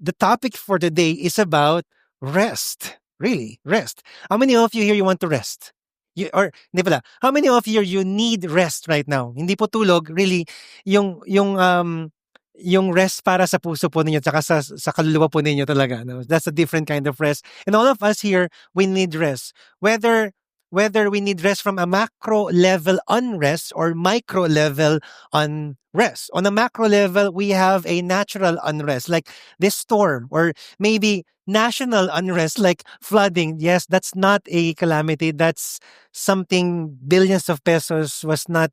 the topic for today is about rest. Really, rest. How many of you here you want to rest? Hindi pala. How many of you need rest right now? Hindi po tulog, really, yung rest para sa puso po ninyo tsaka sa kaluluwa po ninyo talaga. No? That's a different kind of rest. And all of us here, we need rest. Whether we need rest from a macro level unrest or micro level unrest. On a macro level, we have a natural unrest like this storm, or maybe national unrest like flooding. Yes, that's not a calamity. That's something billions of pesos was not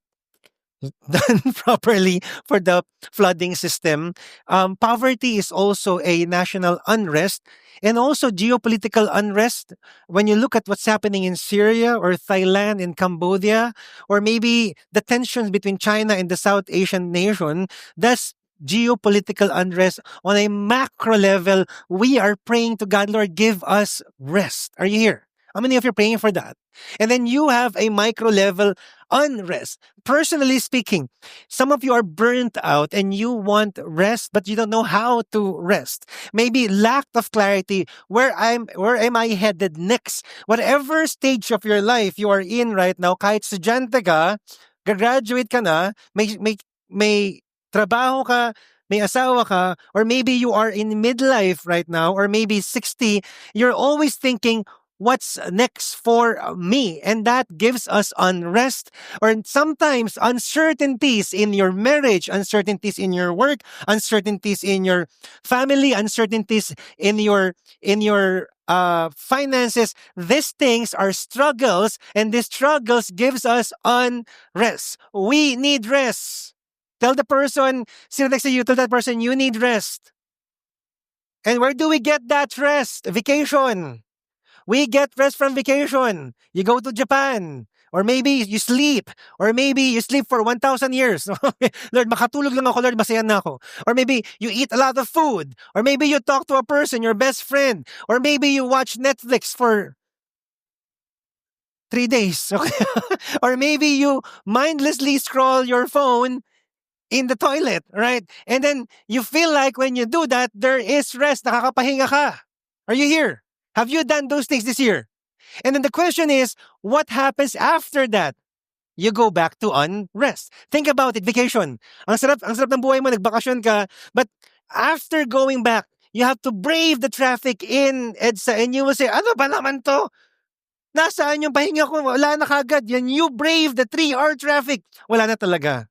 done properly for the flooding system. Poverty is also a national unrest and also geopolitical unrest. When you look at what's happening in Syria or Thailand and Cambodia, or maybe the tensions between China and the South Asian nation, that's geopolitical unrest. On a macro level, we are praying to God, Lord, give us rest. Are you here? How many of you are praying for that? And then you have a micro level unrest. Personally speaking, some of you are burnt out and you want rest, but you don't know how to rest. Maybe lack of clarity. Where am I headed next? Whatever stage of your life you are in right now, kahit estudyante ka, graduate ka na, may trabaho ka, may asawa ka, or maybe you are in midlife right now, or maybe 60, you're always thinking, what's next for me? And that gives us unrest or sometimes uncertainties in your marriage, uncertainties in your work, uncertainties in your family, uncertainties in your finances. These things are struggles, and these struggles gives us unrest. We need rest. Tell the person sitting next to you, tell that person, you need rest. And where do we get that rest? Vacation. We get rest from vacation. You go to Japan. Or maybe you sleep. Or maybe you sleep for 1,000 years. Lord, makatulog lang ako. Lord, masaya na ako. Or maybe you eat a lot of food. Or maybe you talk to a person, your best friend. Or maybe you watch Netflix for 3 days. Okay? Or maybe you mindlessly scroll your phone in the toilet, right? And then you feel like when you do that, there is rest. Nakakapahinga ka. Are you here? Have you done those things this year? And then the question is, what happens after that? You go back to unrest. Think about it, vacation. Ang sarap ng buhay mo, nagbakasyon ka. But after going back, you have to brave the traffic in EDSA and you will say, ano ba naman to? Nasaan yung pahinga ko? Wala na kagad. Yan, you brave the 3-hour traffic. Wala na talaga.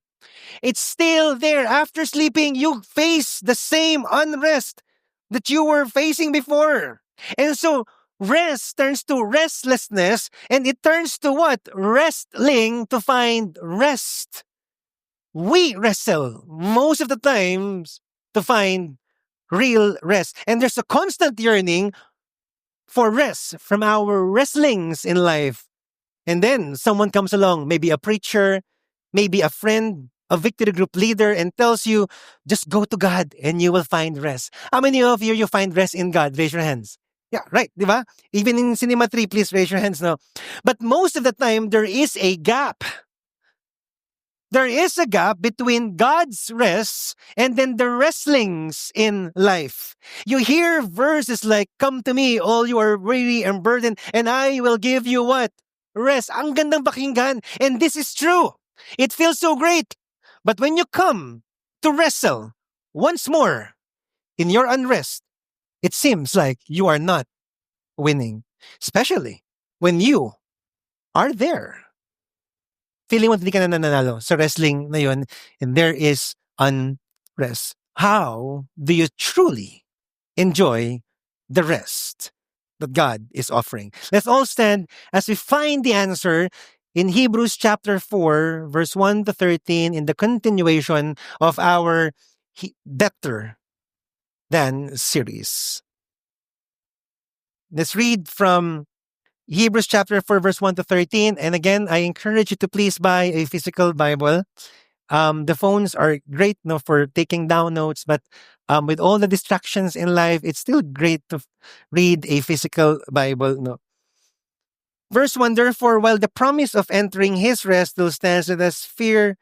It's still there. After sleeping, you face the same unrest that you were facing before. And so rest turns to restlessness, and it turns to what? Wrestling to find rest. We wrestle most of the times to find real rest. And there's a constant yearning for rest from our wrestlings in life. And then someone comes along, maybe a preacher, maybe a friend, a victory group leader, and tells you, just go to God and you will find rest. How many of you find rest in God? Raise your hands. Yeah, right, di ba? Even in Cinema 3, please raise your hands now. But most of the time, there is a gap. There is a gap between God's rest and then the wrestlings in life. You hear verses like, come to me, all you are weary and burdened, and I will give you what? Rest. Ang gandang pakinggan. And this is true. It feels so great. But when you come to wrestle once more in your unrest, it seems like you are not winning. Especially when you are there. Feeling mo hindi ka na nananalo sa wrestling na yun, and there is unrest. How do you truly enjoy the rest that God is offering? Let's all stand as we find the answer in Hebrews chapter 4, verse 1 to 13, in the continuation of our Better Than series. Let's read from Hebrews chapter 4, verse 1 to 13. And again, I encourage you to please buy a physical Bible. The phones are great for taking down notes, but with all the distractions in life, it's still great to read a physical Bible. No? Verse 1, therefore, while the promise of entering his rest still stands, let us fear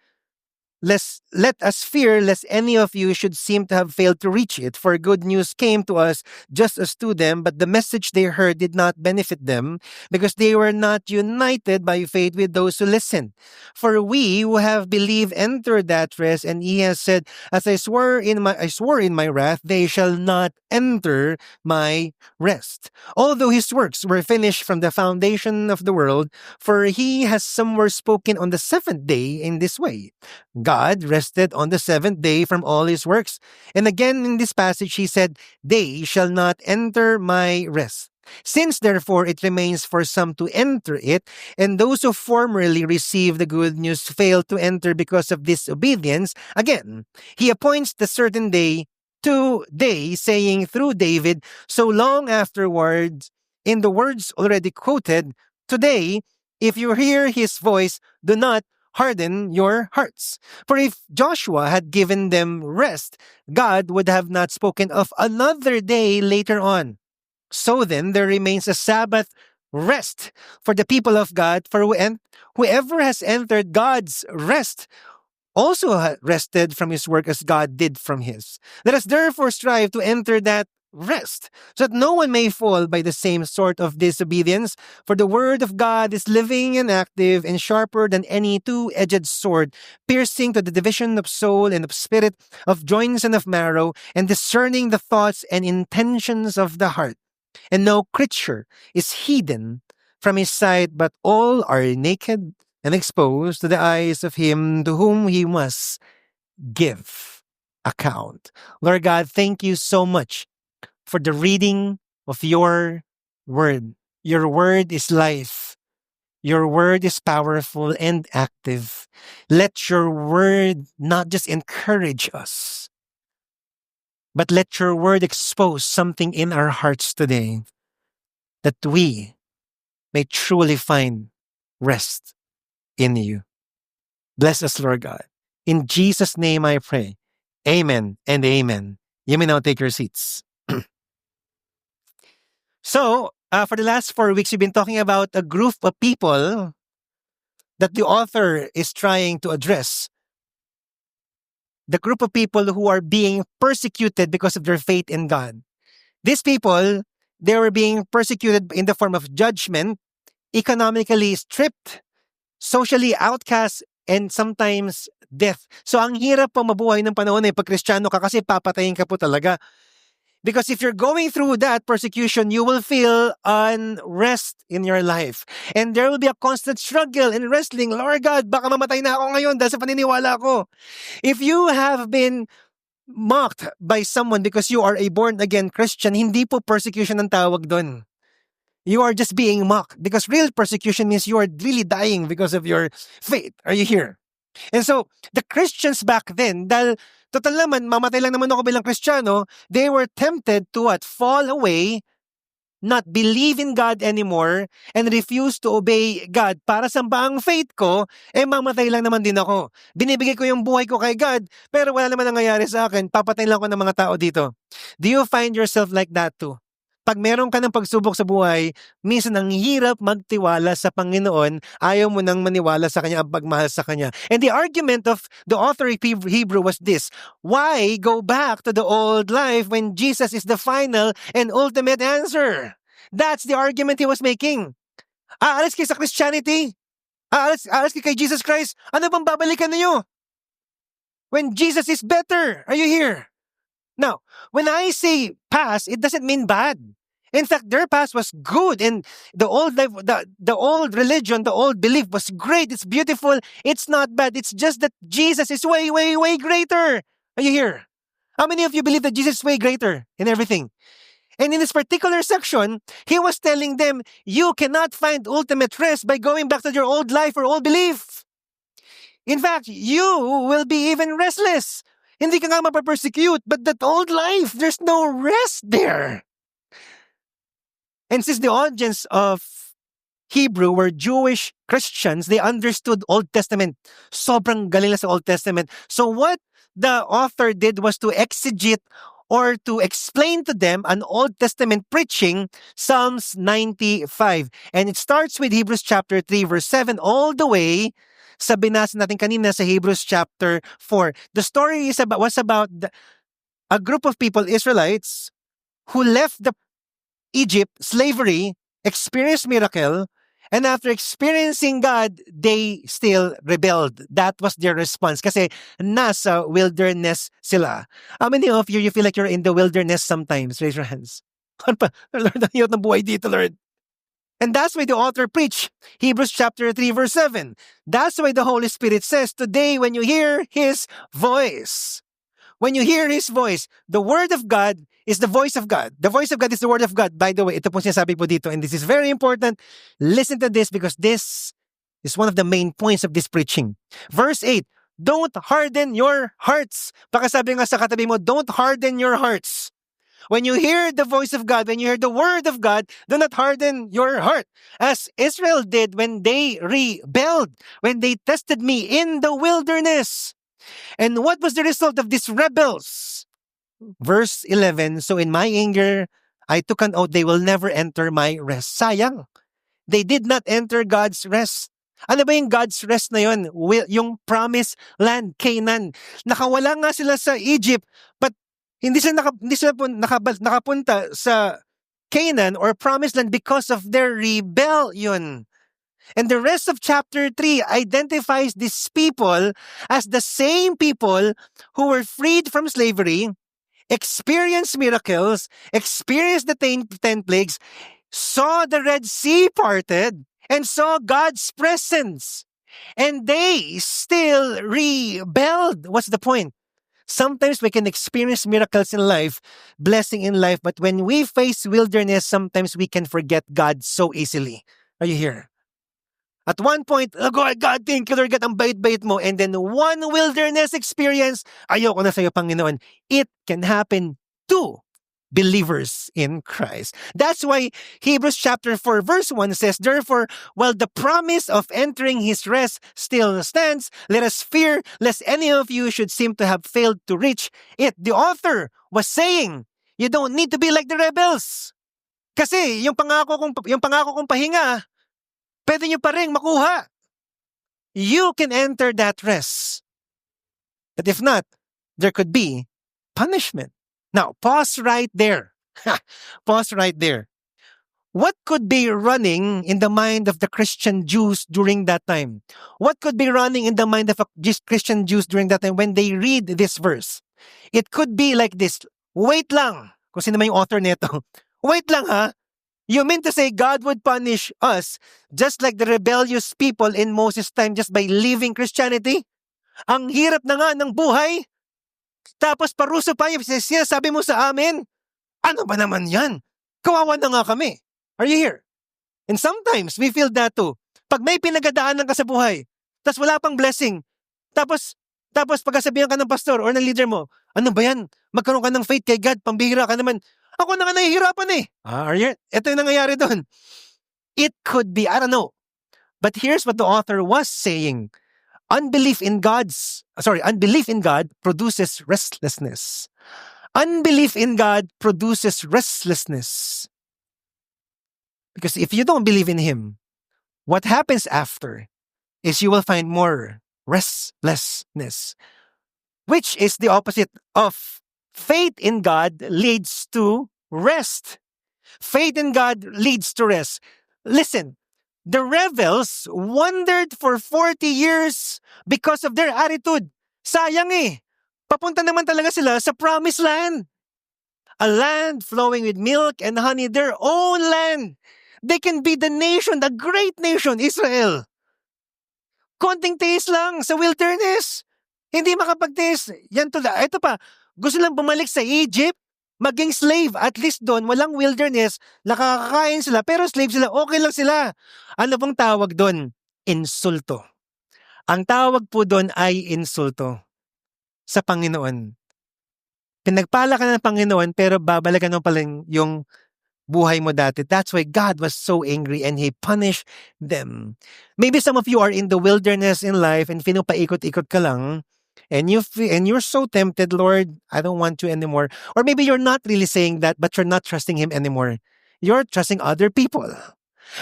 Let us fear lest any of you should seem to have failed to reach it. For good news came to us just as to them, but the message they heard did not benefit them because they were not united by faith with those who listened. For we who have believed entered that rest, and he has said, as I swore in my wrath, they shall not enter my rest. Although his works were finished from the foundation of the world, for he has somewhere spoken on the seventh day in this way. God rested on the seventh day from all his works. And again in this passage, he said, they shall not enter my rest. Since therefore it remains for some to enter it, and those who formerly received the good news failed to enter because of disobedience, again, he appoints the certain day to day, saying through David, so long afterwards, in the words already quoted, today, if you hear his voice, do not harden your hearts. For if Joshua had given them rest, God would have not spoken of another day later on. So then, there remains a Sabbath rest for the people of God, for whoever has entered God's rest also rested from his work as God did from his. Let us therefore strive to enter that rest, so that no one may fall by the same sort of disobedience. For the word of God is living and active and sharper than any two-edged sword, piercing to the division of soul and of spirit, of joints and of marrow, and discerning the thoughts and intentions of the heart. And no creature is hidden from his sight, but all are naked and exposed to the eyes of him to whom he must give account. Lord God, thank you so much for the reading of your word. Your word is life. Your word is powerful and active. Let your word not just encourage us, but let your word expose something in our hearts today that we may truly find rest in you. Bless us, Lord God. In Jesus' name I pray. Amen and amen. You may now take your seats. So, for the last 4 weeks, we've been talking about a group of people that the author is trying to address. The group of people who are being persecuted because of their faith in God. These people, they were being persecuted in the form of judgment, economically stripped, socially outcast, and sometimes death. So ang hirap po mabuhay ng panahon pag Kristiyano ka kasi papatayin ka po talaga. Because if you're going through that persecution, you will feel unrest in your life. And there will be a constant struggle and wrestling. Lord God, baka mamatay na ako ngayon dahil sa paniniwala ko. If you have been mocked by someone because you are a born-again Christian, hindi po persecution ang tawag doon. You are just being mocked because real persecution means you are really dying because of your faith. Are you here? And so, the Christians back then, dahil total naman, mamatay lang naman ako bilang Kristiyano, they were tempted to fall away, not believe in God anymore, and refuse to obey God. Para samba ang faith ko, mamatay lang naman din ako. Binibigay ko yung buhay ko kay God, pero wala naman nangyayari sa akin, papatayin lang ako ng mga tao dito. Do you find yourself like that too? Pag meron ka ng pagsubok sa buhay, minsan ang hirap magtiwala sa Panginoon, ayaw mo nang maniwala sa Kanya, ang pagmahal sa Kanya. And the argument of the author of Hebrew was this: why go back to the old life when Jesus is the final and ultimate answer? That's the argument he was making. Aalis kayo sa Christianity? Aalis kayo kay Jesus Christ? Ano bang babalikan niyo? When Jesus is better, are you here? Now, when I say past, it doesn't mean bad. In fact, their past was good, and the old life, the old religion, the old belief was great. It's beautiful. It's not bad. It's just that Jesus is way, way, way greater. Are you here? How many of you believe that Jesus is way greater in everything? And in this particular section, he was telling them, you cannot find ultimate rest by going back to your old life or old belief. In fact, you will be even restless. Hindi ka nga mapapersecute, but that old life, there's no rest there. And since the audience of Hebrew were Jewish Christians, they understood Old Testament. Sobrang galing na sa Old Testament. So what the author did was to exegete or to explain to them an Old Testament preaching, Psalms 95. And it starts with Hebrews chapter 3, verse 7, all the way sa binasa natin kanina sa Hebrews chapter 4. The story was about a group of people, Israelites, who left the Egypt, slavery, experienced miracle, and after experiencing God, they still rebelled. That was their response kasi nasa wilderness sila. How many of you feel like you're in the wilderness sometimes? Raise your hands. Ano pa? Lord, ayot ng buhay dito, Lord. And that's why the author preached Hebrews chapter 3 verse 7. That's why the Holy Spirit says, today when you hear His voice, when you hear His voice, the Word of God is the voice of God. The voice of God is the Word of God. By the way, ito po sinasabi po dito, and this is very important. Listen to this because this is one of the main points of this preaching. Verse 8, don't harden your hearts. Baka sabi nga sa katabi mo, don't harden your hearts. When you hear the voice of God, when you hear the Word of God, do not harden your heart. As Israel did when they rebelled, when they tested me in the wilderness. And what was the result of these rebels? Verse 11, so in my anger, I took an oath, they will never enter my rest. Sayang. They did not enter God's rest. Ano ba yung God's rest na yun? Yung promised land, Canaan. Nakawala nga sila sa Egypt, but hindi sila nakapunta sa Canaan or promised land because of their rebellion. And the rest of chapter 3 identifies these people as the same people who were freed from slavery, experienced miracles, experienced the 10 plagues, saw the Red Sea parted, and saw God's presence. And they still rebelled. What's the point? Sometimes we can experience miracles in life, blessing in life, but when we face wilderness, sometimes we can forget God so easily. Are you here? At one point, oh God, thank you, Lord, God, ang bait-bait mo. And then one wilderness experience, ayoko na sa'yo, Panginoon. It can happen to believers in Christ. That's why Hebrews chapter 4 verse 1 says, therefore, while the promise of entering His rest still stands, let us fear lest any of you should seem to have failed to reach it. The author was saying, you don't need to be like the rebels. Kasi yung pangako kong pahinga, pwede nyo pa rin makuha. You can enter that rest. But if not, there could be punishment. Now, pause right there. Pause right there. What could be running in the mind of the Christian Jews during that time? What could be running in the mind of Christian Jews during that time when they read this verse? It could be like this. Wait lang. Kung sino man yung author nito. Wait lang ha. You mean to say God would punish us just like the rebellious people in Moses' time just by leaving Christianity? Ang hirap na nga ng buhay. Tapos paruso pa yung sinasabi mo sa amin? Ano ba naman yan? Kawawa na nga kami. Are you here? And sometimes we feel that too. Pag may pinagadaanan ka sa buhay, tapos wala pang blessing, tapos pagkasabihan ka ng pastor or ng leader mo, ano ba yan? Magkaroon ka ng faith kay God, pambihira ka naman. Ako na nga nahihirapan eh. Are you? Ito yung nangyayari doon. It could be, I don't know. But here's what the author was saying. Unbelief in God produces restlessness. Unbelief in God produces restlessness. Because if you don't believe in Him, what happens after is you will find more restlessness, which is the opposite of faith in God leads to rest. Faith in God leads to rest. Listen, the rebels wandered for 40 years because of their attitude. Sayang eh. Papunta naman talaga sila sa promised land. A land flowing with milk and honey, their own land. They can be the nation, the great nation, Israel. Konting tiis lang sa wilderness. Hindi makapagtiis. Ito pa, gusto lang bumalik sa Egypt, maging slave. At least doon, walang wilderness, nakakakain sila, pero slave sila, okay lang sila. Ano bang tawag doon? Insulto. Ang tawag po doon ay insulto sa Panginoon. Pinagpala ka ng Panginoon, pero babalikan mo pala yung buhay mo dati. That's why God was so angry and He punished them. Maybe some of you are in the wilderness in life and pinupaikot-ikot ka lang. And you're so tempted, Lord, I don't want you anymore. Or maybe you're not really saying that, but you're not trusting Him anymore. You're trusting other people.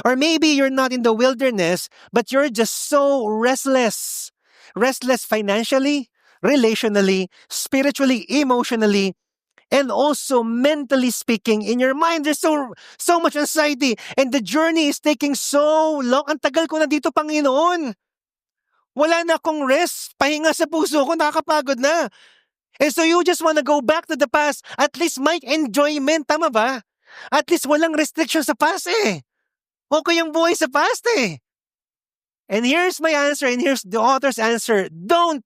Or maybe you're not in the wilderness, but you're just so restless. Restless financially, relationally, spiritually, emotionally, and also mentally speaking. In your mind, there's so much anxiety, and the journey is taking so long. Ang tagal ko na dito, Panginoon. Wala na akong rest. Pahinga sa puso ko, nakakapagod na. And so you just want to go back to the past. At least may enjoyment, tama ba? At least walang restriction sa past eh. Okay yung buhay sa past eh. And here's my answer, and here's the author's answer. Don't!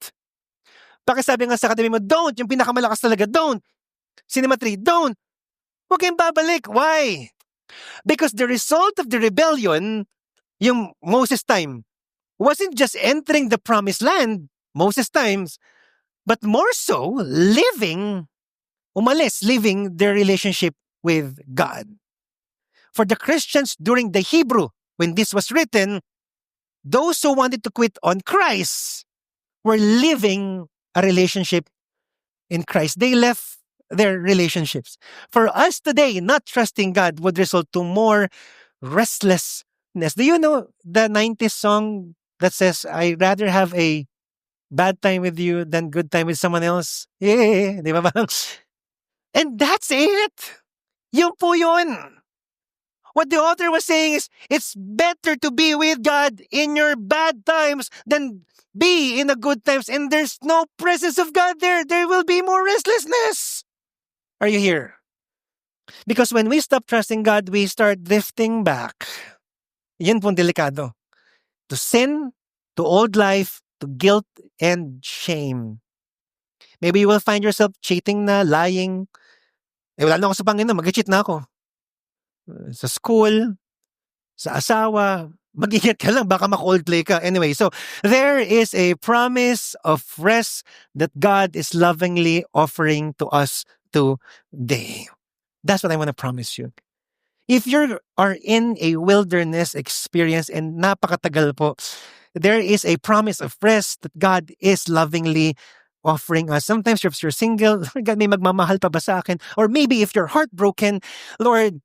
Pakisabi nga sa academy mo, don't! Yung pinakamalakas talaga, don't! Cinema 3, don't! Huwag kayong babalik. Why? Because the result of the rebellion, yung Moses time, wasn't just entering the promised land, Moses times, but more so, living their relationship with God. For the Christians during the Hebrew, when this was written, those who wanted to quit on Christ were living a relationship in Christ. They left their relationships. For us today, not trusting God would result to more restlessness. Do you know the 90s song that says, I'd rather have a bad time with you than good time with someone else? Yeah, di ba? And that's it. Yun po yun. What the author was saying is, it's better to be with God in your bad times than be in the good times, and there's no presence of God there. There will be more restlessness. Are you here? Because when we stop trusting God, we start drifting back. Yan pong delikado. To sin, to old life, to guilt and shame. Maybe you will find yourself cheating na, lying. Wala na ako sa Panginoon, mag-cheat na ako. Sa school, sa asawa, mag-ingat ka lang, baka ma-cold play ka. Anyway, so there is a promise of rest that God is lovingly offering to us today. That's what I want to promise you. If you are in a wilderness experience and napakatagal po, there is a promise of rest that God is lovingly offering us. Sometimes if you're single, God, may magmamahal pa ba sa akin? Or maybe if you're heartbroken, Lord,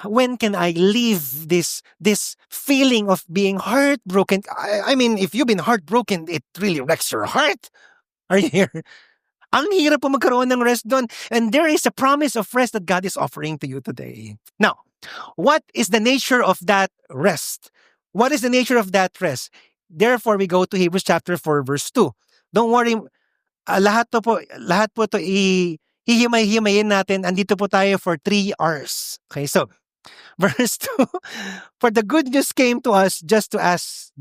when can I leave this feeling of being heartbroken? I mean, if you've been heartbroken, it really wrecks your heart. Are you here? Ang hirap po magkaroon ng rest doon. And there is a promise of rest that God is offering to you today. Now, what is the nature of that rest? What is the nature of that rest? Therefore, we go to Hebrews chapter 4, verse 2. Don't worry, lahat po ito hihimay-himayin natin. Andito po tayo for 3 hours. Okay, so, verse 2, for the good news came to us just us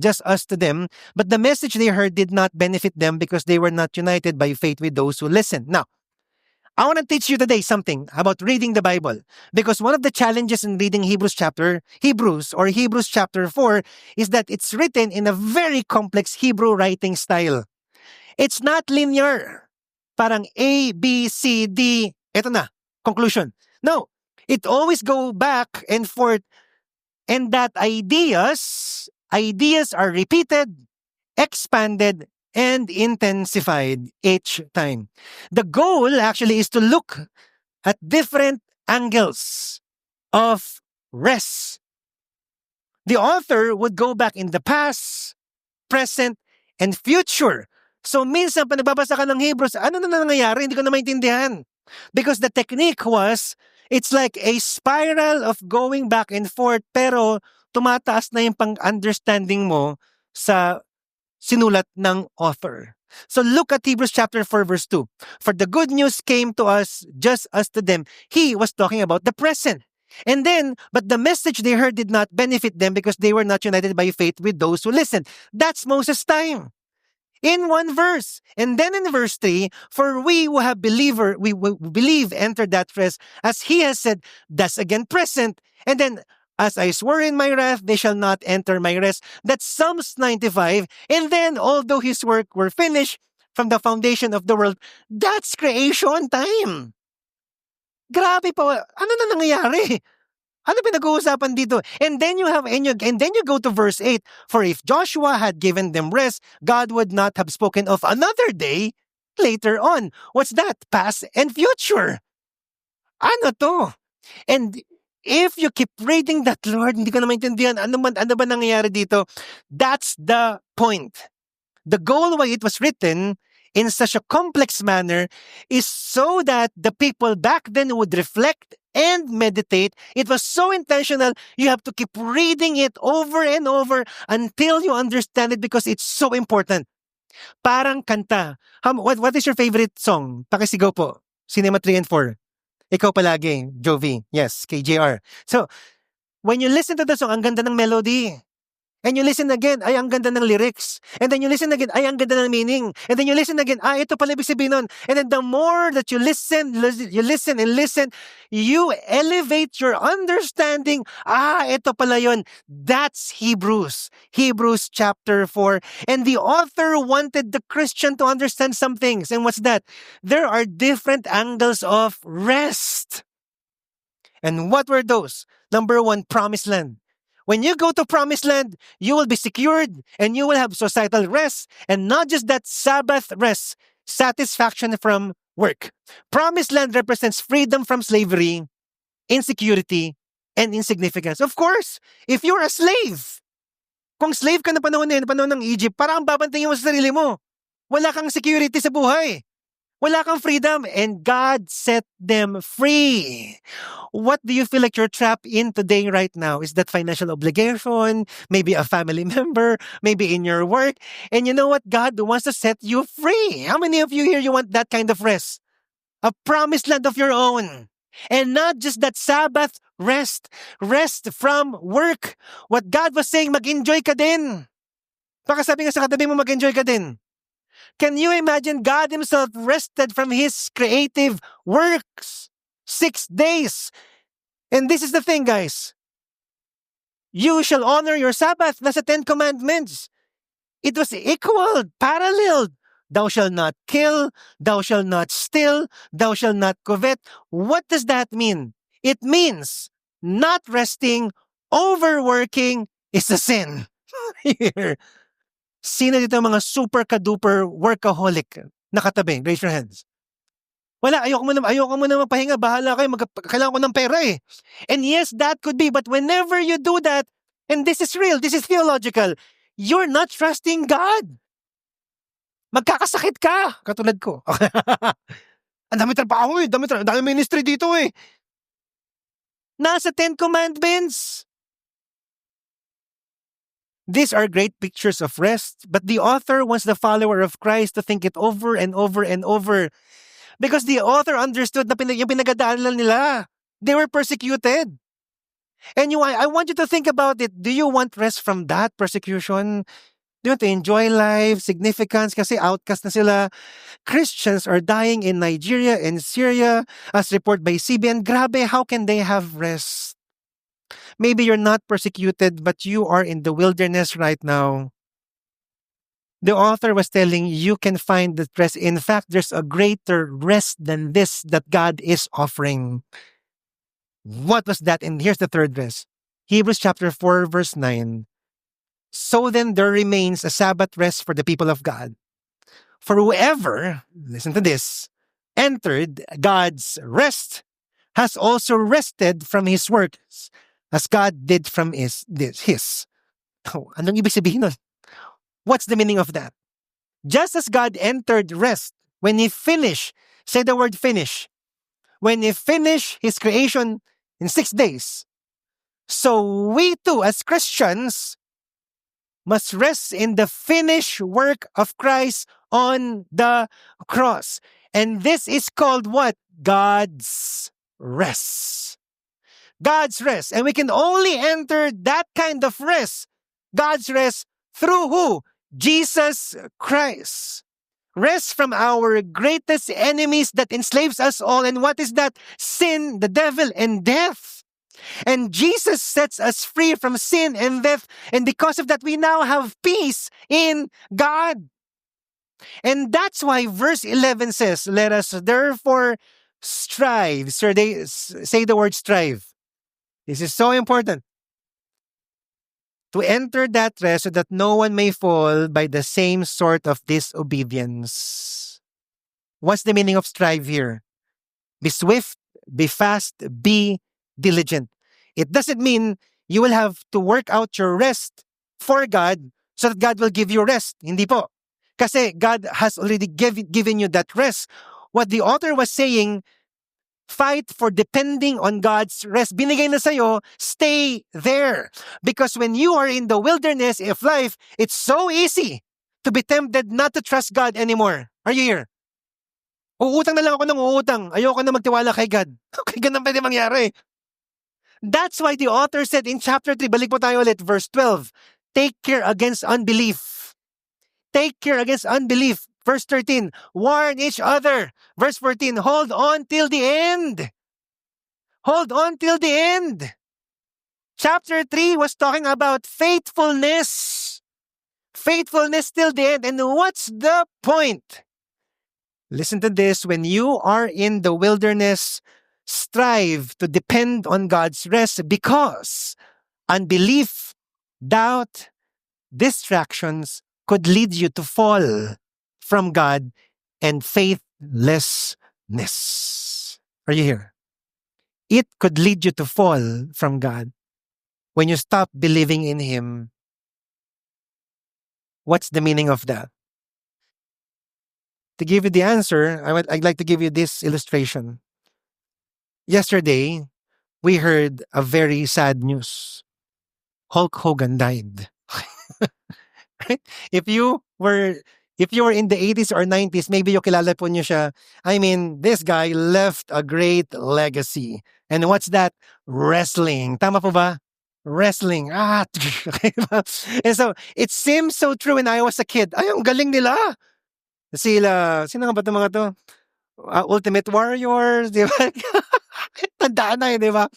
to them, but the message they heard did not benefit them because they were not united by faith with those who listened. Now, I want to teach you today something about reading the Bible, because one of the challenges in reading Hebrews chapter 4 is that it's written in a very complex Hebrew writing style. It's not linear. Parang A, B, C, D, eto na, conclusion. No. It always go back and forth, and that ideas are repeated, expanded, and intensified each time. The goal actually is to look at different angles of rest. The author would go back in the past, present, and future. So minsan pa nagbabasa ka ng Hebrews, ano na nangyayari? Hindi ko na maintindihan. Because the technique was, it's like a spiral of going back and forth, pero tumataas na yung pang-understanding mo sa sinulat ng author. So look at Hebrews chapter 4 verse 2. For the good news came to us just as to them. He was talking about the present. And then, but the message they heard did not benefit them because they were not united by faith with those who listened. That's Moses' time. In one verse. And then in verse 3, for we who have we believe entered that rest, as he has said, that's again present. And then, as I swore in my wrath, they shall not enter my rest. That's Psalms 95. And then, although his work were finished from the foundation of the world, that's creation time. Grabe po. Ano na nangyayari? Ano pinag-uusapan dito? And then you go to verse 8. For if Joshua had given them rest, God would not have spoken of another day later on. What's that? Past and future. Ano to? And if you keep reading that, Lord, hindi ko na maintindihan, ano ba nangyayari dito? That's the point. The goal why it was written in such a complex manner is so that the people back then would reflect and meditate. It was so intentional. You have to keep reading it over and over until you understand it because it's so important. Parang kanta. What is your favorite song? Pakisigaw po. Cinema 3 and 4. Ikaw palagi, Jovi. Yes, KJR. So, when you listen to the song, ang ganda ng melody. And you listen again, ay ang ganda ng lyrics. And then you listen again, ay ang ganda ng meaning. And then you listen again, ito pala ibig sabihin nun. And then the more that you listen, you elevate your understanding. Ito pala yun. That's Hebrews. Hebrews chapter 4. And the author wanted the Christian to understand some things. And what's that? There are different angles of rest. And what were those? Number 1, promised land. When you go to promised land, you will be secured and you will have societal rest and not just that Sabbath rest, satisfaction from work. Promised land represents freedom from slavery, insecurity, and insignificance. Of course, if you're a slave, kung slave ka na panahon ng Egypt, parang babantayan mo sa sarili mo. Wala kang security sa buhay. Wala kang freedom, and God set them free. What do you feel like you're trapped in today right now? Is that financial obligation? Maybe a family member? Maybe in your work? And you know what? God wants to set you free. How many of you here, you want that kind of rest? A promised land of your own. And not just that Sabbath rest. Rest from work. What God was saying, mag-enjoy ka din. Baka sabi nga sa katabi mo, mag-enjoy ka din. Can you imagine God himself rested from his creative works 6 days? And this is the thing, guys. You shall honor your Sabbath. Nasa 10 Commandments. It was equal, paralleled. Thou shalt not kill. Thou shalt not steal. Thou shalt not covet. What does that mean? It means not resting, overworking is a sin. Here. Sino dito mga super kaduper workaholic na katabi? Raise your hands. Wala, ayoko mo na magpahinga. Bahala kayo, kailangan ko ng pera eh. And yes, that could be. But whenever you do that, and this is real, this is theological, you're not trusting God. Magkakasakit ka. Katulad ko. Ang dami trabaho eh. Dami ministry dito eh. Nasa 10 Commandments. These are great pictures of rest, but the author wants the follower of Christ to think it over and over and over. Because the author understood na yung pinagadaanan nila. They were persecuted. And I want you to think about it. Do you want rest from that persecution? Do you want to enjoy life, significance? Kasi outcast na sila. Christians are dying in Nigeria and Syria as reported by CBN. Grabe, how can they have rest? Maybe you're not persecuted, but you are in the wilderness right now. The author was telling you can find the rest. In fact, there's a greater rest than this that God is offering. What was that? And here's the third rest. Hebrews chapter 4, verse 9. So then there remains a Sabbath rest for the people of God. For whoever, listen to this, entered God's rest has also rested from his works, as God did from his. Anong ibig sabihin nun? What's the meaning of that? Just as God entered rest when he finished, say the word finish, when he finished his creation in 6 days, so we too as Christians must rest in the finished work of Christ on the cross. And this is called what? God's rest. God's rest. And we can only enter that kind of rest, God's rest, through who? Jesus Christ. Rest from our greatest enemies that enslaves us all. And what is that? Sin, the devil, and death. And Jesus sets us free from sin and death. And because of that, we now have peace in God. And that's why verse 11 says, let us therefore strive. Sir, they say the word strive. This is so important. To enter that rest so that no one may fall by the same sort of disobedience. What's the meaning of strive here? Be swift, be fast, be diligent. It doesn't mean you will have to work out your rest for God so that God will give you rest. Hindi po. Kasi God has already given you that rest. What the author was saying, fight for depending on God's rest. Binigay na sa'yo, stay there. Because when you are in the wilderness of life, it's so easy to be tempted not to trust God anymore. Are you here? Uutang na lang ako ng uutang. Ayoko na magtiwala kay God. Okay, ganun pwede mangyari. That's why the author said in chapter 3, balik po tayo ulit, verse 12, take care against unbelief. Take care against unbelief. Verse 13, warn each other. Verse 14, hold on till the end. Hold on till the end. Chapter 3 was talking about faithfulness. Faithfulness till the end. And what's the point? Listen to this. When you are in the wilderness, strive to depend on God's rest because unbelief, doubt, distractions could lead you to fall from God and faithlessness. Are you here? It could lead you to fall from God when you stop believing in Him. What's the meaning of that? To give you the answer, I'd like to give you this illustration. Yesterday, we heard a very sad news. Hulk Hogan died. Right? If you were in the 80s or 90s, maybe you kilala po niyo siya. I mean, this guy left a great legacy. And what's that? Wrestling. Tama po ba? Wrestling. And so, it seems so true when I was a kid. Ay, ang galing nila. Sino nga ba itong mga to? Ultimate Warriors, di ba? Tandaan na yun, di ba?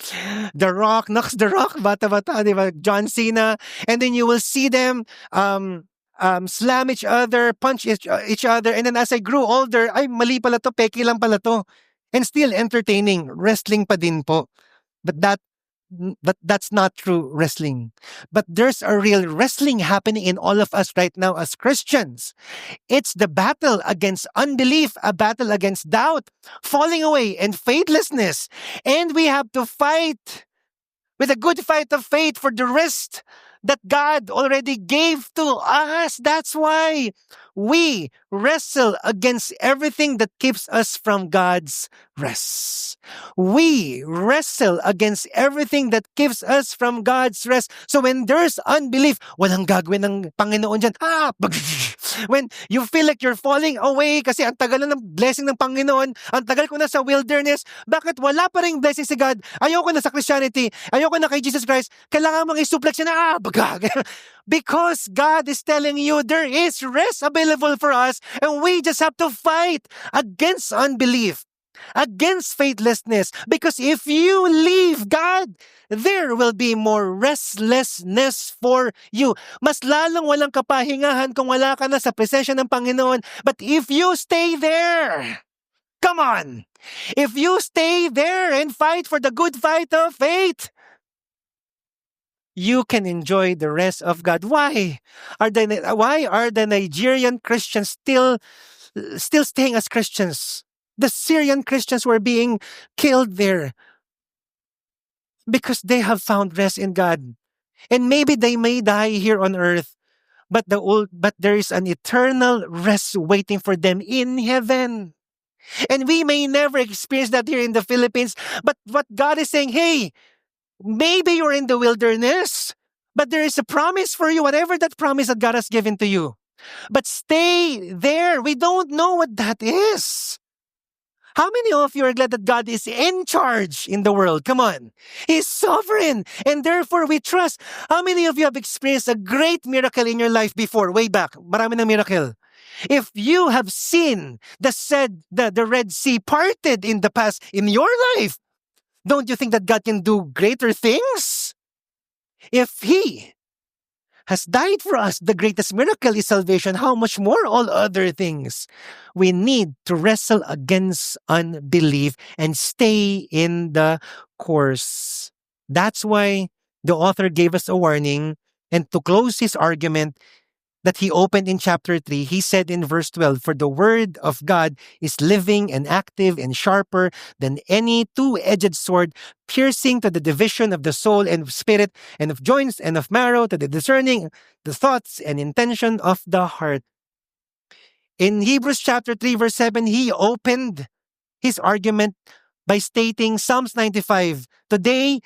The Rock, Knox the Rock, bata-bata, di ba? John Cena. And then you will see them slam each other, punch each other. And then as I grew older, ay, mali pala to, peki lang pala to. And still entertaining. Wrestling pa din po. But that's not true wrestling. But there's a real wrestling happening in all of us right now as Christians. It's the battle against unbelief, a battle against doubt, falling away, and faithlessness. And we have to fight with a good fight of faith for the rest that God already gave to us. That's why we wrestle against everything that keeps us from God's rest. We wrestle against everything that keeps us from God's rest. So when there's unbelief, walang gagawin ng Panginoon dyan. When you feel like you're falling away kasi ang tagal na ng blessing ng Panginoon, ang tagal ko na sa wilderness, bakit wala pa rin blessing si God? Ayoko na sa Christianity, ayoko na kay Jesus Christ, kailangan mong isuplex na, because God is telling you there is rest available for us and we just have to fight against unbelief, against faithlessness. Because if you leave God, there will be more restlessness for you. Mas lalong walang kapahingahan kung wala ka na sa presensya ng Panginoon. But if you stay there, come on! If you stay there and fight for the good fight of faith, you can enjoy the rest of God. Why are the Nigerian Christians still staying as Christians? The Syrian Christians were being killed there because they have found rest in God. And maybe they may die here on earth, but there is an eternal rest waiting for them in heaven. And we may never experience that here in the Philippines, but what God is saying, hey, maybe you're in the wilderness, but there is a promise for you, whatever that promise that God has given to you. But stay there. We don't know what that is. How many of you are glad that God is in charge in the world? Come on. He's sovereign, and therefore we trust. How many of you have experienced a great miracle in your life before, way back? Marami ng miracle. If you have seen the Red Sea parted in the past in your life, don't you think that God can do greater things? If He has died for us, the greatest miracle is salvation. How much more all other things? We need to wrestle against unbelief and stay in the course. That's why the author gave us a warning. And to close his argument, that he opened in chapter 3, he said in verse 12, "For the word of God is living and active and sharper than any two-edged sword, piercing to the division of the soul and of spirit and of joints and of marrow, to the discerning the thoughts and intention of the heart." In Hebrews chapter 3, verse 7, he opened his argument by stating Psalms 95, "Today,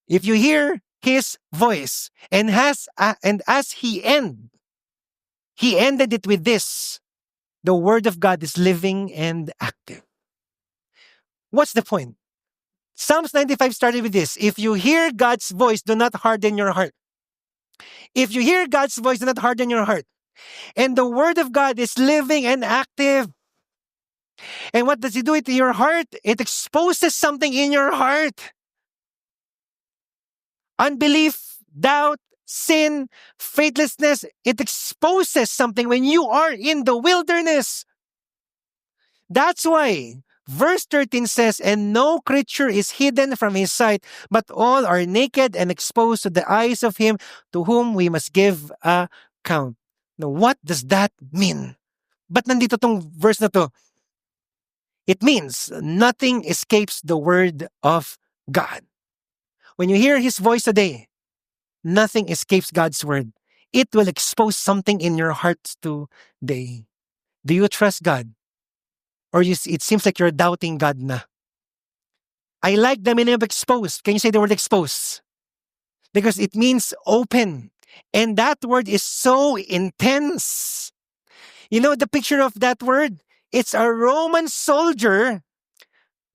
if you hear his voice," and as he ended it with this: "The word of God is living and active." What's the point? Psalms 95 started with this: "If you hear God's voice, do not harden your heart." If you hear God's voice, do not harden your heart. And the word of God is living and active. And what does it do to your heart? It exposes something in your heart. Unbelief, doubt, sin, faithlessness. It exposes something when you are in the wilderness. That's why verse 13 says, "And no creature is hidden from his sight, but all are naked and exposed to the eyes of him to whom we must give account." Now, what does that mean? Ba't nandito tong verse na to? It means nothing escapes the word of God. When you hear his voice today, nothing escapes God's word. It will expose something in your heart today. Do you trust God? Or it seems like you're doubting God na? I like the meaning of exposed. Can you say the word exposed? Because it means open. And that word is so intense. You know the picture of that word? It's a Roman soldier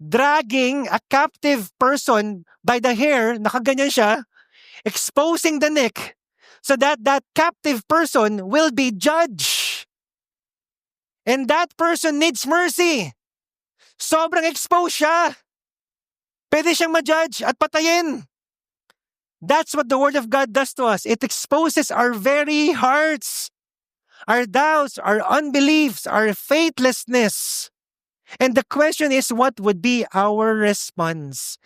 dragging a captive person by the hair, nakaganyan siya, exposing the neck, so that that captive person will be judged. And that person needs mercy. Sobrang exposed siya. Pwede siyang ma-judge at patayin. That's what the Word of God does to us. It exposes our very hearts, our doubts, our unbeliefs, our faithlessness. And the question is, what would be our response?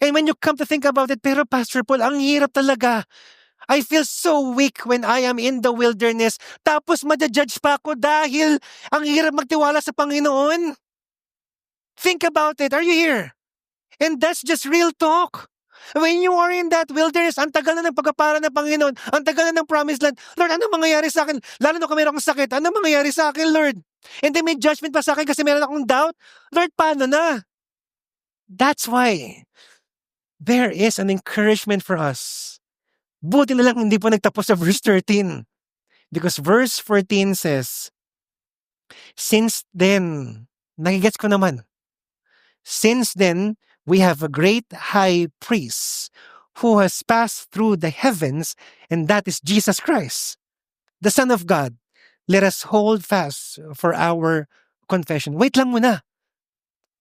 And when you come to think about it, pero Pastor Paul, ang hirap talaga. I feel so weak when I am in the wilderness. Tapos madajudge pa ako dahil ang hirap magtiwala sa Panginoon. Think about it. Are you here? And that's just real talk. When you are in that wilderness, ang tagal na ng pagkapara ng Panginoon, ang tagal na ng promised land. Lord, ano mangyayari sa akin? Lalo na kung meron akong sakit, ano mangyayari sa akin, Lord? And then may judgment pa sa akin kasi meron akong doubt. Lord, paano na? That's why there is an encouragement for us. Buti na lang hindi po nagtapos sa verse 13. Because verse 14 says, "Since then," nagigets ko naman, "since then, we have a great high priest who has passed through the heavens, and that is Jesus Christ, the Son of God. Let us hold fast for our confession." Wait lang muna.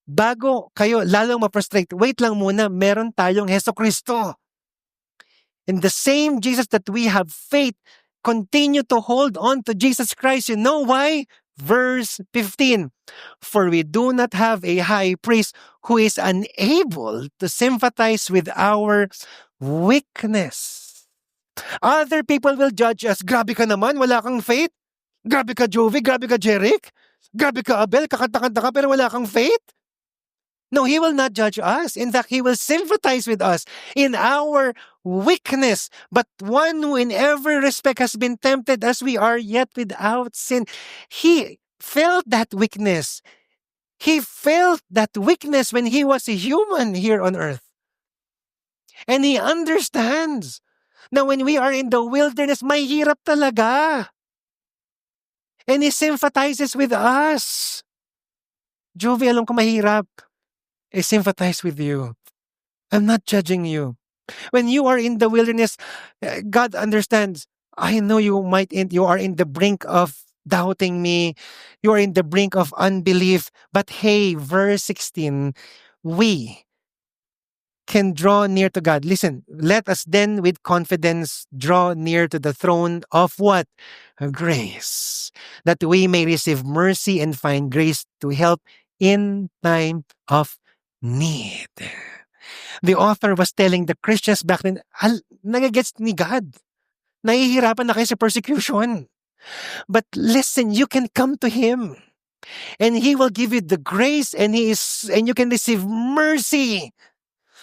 Bago kayo lalong ma-frustrate, wait lang muna, meron tayong Hesus Kristo. And the same Jesus that we have faith, continue to hold on to Jesus Christ. You know why? Verse 15, "For we do not have a high priest who is unable to sympathize with our weakness." Other people will judge us. Grabe ka naman, wala kang faith. Grabe ka, Jovi. Grabe ka, Jeric. Grabe ka, Abel. Kakanta-kanta ka pero wala kang faith. No, he will not judge us. In fact, he will sympathize with us in our weakness. But one who in every respect has been tempted as we are, yet without sin. He felt that weakness. He felt that weakness when he was a human here on earth. And he understands. Now, when we are in the wilderness, may hirap talaga. And he sympathizes with us. Jovi, alam ko mahirap. I sympathize with you. I'm not judging you. When you are in the wilderness, God understands. I know you are in the brink of doubting me. You are in the brink of unbelief. But hey, verse 16, we can draw near to God. Listen, let us then with confidence draw near to the throne of what? Grace. That we may receive mercy and find grace to help in time of need. The author was telling the Christians back then, nagagets ni God. Nahihirapan na kayo sa persecution. But listen, you can come to Him. And He will give you the grace, and you can receive mercy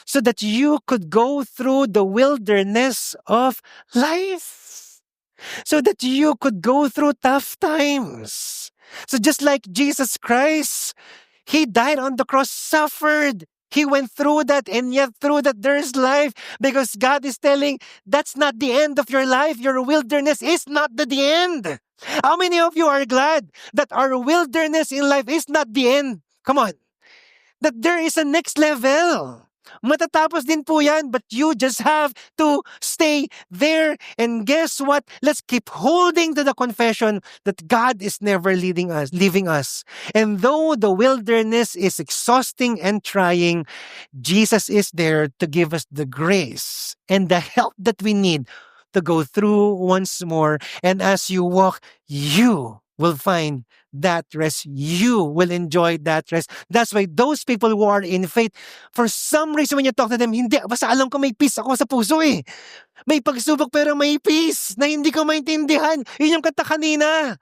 so that you could go through the wilderness of life. So that you could go through tough times. So just like Jesus Christ, He died on the cross, suffered. He went through that, and yet through that there's life, because God is telling that's not the end of your life. Your wilderness is not the end. How many of you are glad that our wilderness in life is not the end? Come on. That there is a next level. Matatapos din po yan, but you just have to stay there. And guess what? Let's keep holding to the confession that God is never leaving us. And though the wilderness is exhausting and trying, Jesus is there to give us the grace and the help that we need to go through once more. And as you walk, you will find that rest. You will enjoy that rest. That's why those people who are in faith, for some reason when you talk to them, hindi, basta alam ko may peace ako sa puso eh. May pagsubok pero may peace na hindi ko maintindihan. Yun yung kanta kanina.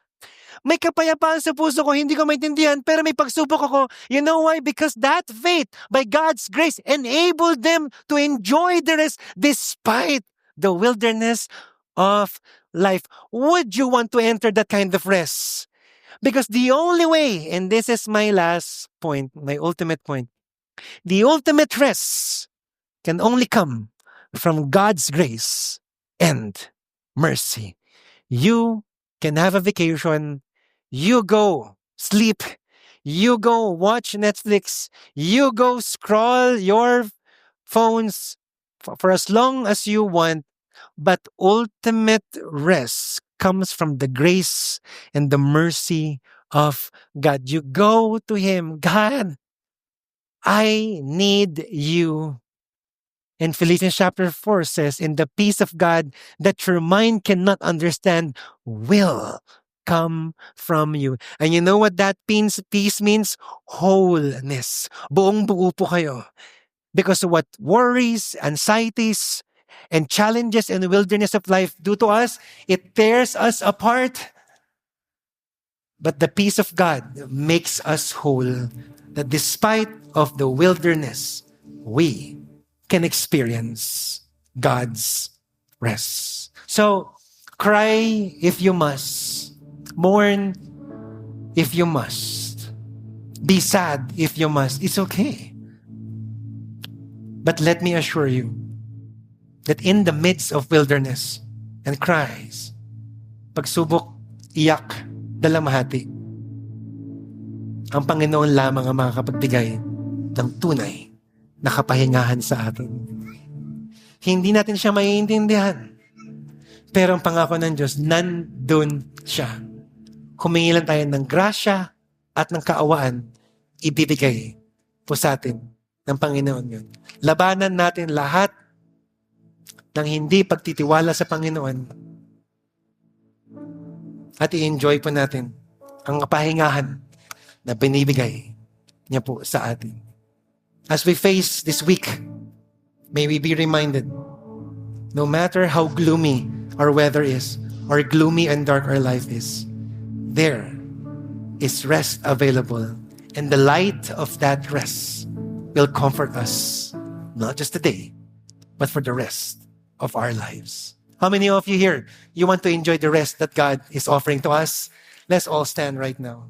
May kapayapaan sa puso ko, hindi ko maintindihan, pero may pagsubok ako. You know why? Because that faith, by God's grace, enabled them to enjoy the rest despite the wilderness of life. Would you want to enter that kind of rest? Because the only way, and this is my last point, my ultimate point, the ultimate rest can only come from God's grace and mercy. You can have a vacation, you go sleep, you go watch Netflix, you go scroll your phones for as long as you want, but ultimate rest comes from the grace and the mercy of God. You go to Him, God, I need you. And Philippians chapter 4 says, "In the peace of God that your mind cannot understand will come from you." And you know what that peace means? Wholeness. Buong buo po kayo. Because what worries, anxieties, and challenges and the wilderness of life do to us, it tears us apart. But the peace of God makes us whole, that despite of the wilderness, we can experience God's rest. So, cry if you must. Mourn if you must. Be sad if you must. It's okay. But let me assure you that in the midst of wilderness and cries, pagsubok, iyak, dalamhati, ang Panginoon lamang ang makakapagbigay ng tunay na kapahingahan sa atin. Hindi natin siya maiintindihan. Pero ang pangako ng Diyos, nandun siya. Humingi lang tayo ng grasya at ng kaawaan, ibibigay po sa atin ng Panginoon yun. Labanan natin lahat ng hindi pagtitiwala sa Panginoon at i-enjoy po natin ang kapahingahan na binibigay niya po sa atin. As we face this week, may we be reminded, no matter how gloomy our weather is, or gloomy and dark our life is, there is rest available. And the light of that rest will comfort us, not just today, but for the rest of our lives. How many of you here, you want to enjoy the rest that God is offering to us? Let's all stand right now.